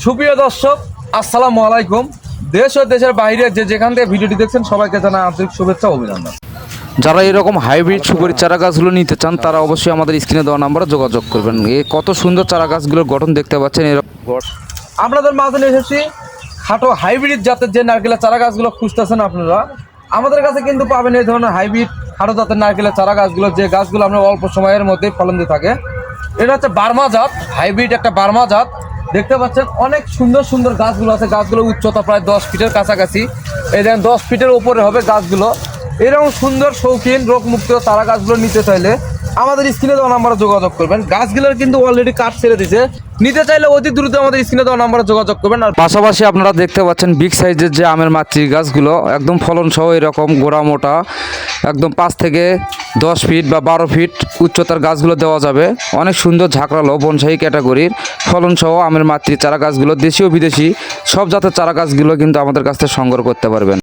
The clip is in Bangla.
সুপ্রিয় দর্শক, আসসালামু আলাইকুম। দেশ ও দেশের বাইরে যে যেখান থেকে ভিডিওটি দেখছেন সবাইকে জানাই আন্তরিক শুভেচ্ছা ও অভিনন্দন। যারা এরকম হাইব্রিড সুপারির চারা গাছগুলো নিতে চান তারা অবশ্যই আমাদের স্ক্রিনে দেওয়া নাম্বারে যোগাযোগ করবেন। কত সুন্দর চারা গাছগুলোর গঠন দেখতে পাচ্ছেন। এরকম আপনাদের মাঝে নিয়ে এসেছি খাটো হাইব্রিড জাতের যে নারকেলের চারা গাছগুলো খুঁজতেছেন আপনারা, আমাদের কাছে কিন্তু পাবেন এই ধরনের হাইব্রিড খাটো জাতের নারকেলের চারা গাছগুলো, যে গাছগুলো আমরা অল্প সময়ের মধ্যে ফলন দিয়ে থাকে। এটা হচ্ছে বার্মা জাত, হাইব্রিড একটা বার্মা জাত। দেখতে পাচ্ছেন অনেক সুন্দর সুন্দর গাছগুলো আছে। গাছগুলোর উচ্চতা প্রায় 10 ফিটের কাছাকাছি। এই দেখেন 10 ফিটের উপরে হবে গাছগুলো। এরকম সুন্দর শৌখিন রোগমুক্ত চারা গাছগুলো নিতে চাইলে আমাদের স্ক্রিনে দেওয়া নাম্বারে যোগাযোগ করবেন। গাছগুলোর কিন্তু অলরেডি কাঠ ছেড়ে দিয়েছে, নিতে চাইলে অতি দ্রুত আমাদের স্ক্রিনে দেওয়া নাম্বারে যোগাযোগ করবেন। আর পাশাপাশি আপনারা দেখতে পাচ্ছেন বিগ সাইজের যে আমের মাতৃ গাছগুলো, একদম ফলন সহ এরকম গোড়া মোটা, একদম 5 থেকে 10 ফিট বা 12 ফিট উচ্চতার গাছগুলো দেওয়া যাবে। অনেক সুন্দর ঝাঁকড়ালো বনসাই ক্যাটাগরির ফলন সহ আমের মাতৃ চারা গাছগুলো, দেশীয় বিদেশি সব জাতের চারা গাছগুলো কিন্তু আমাদের কাছ থেকে সংগ্রহ করতে পারবেন।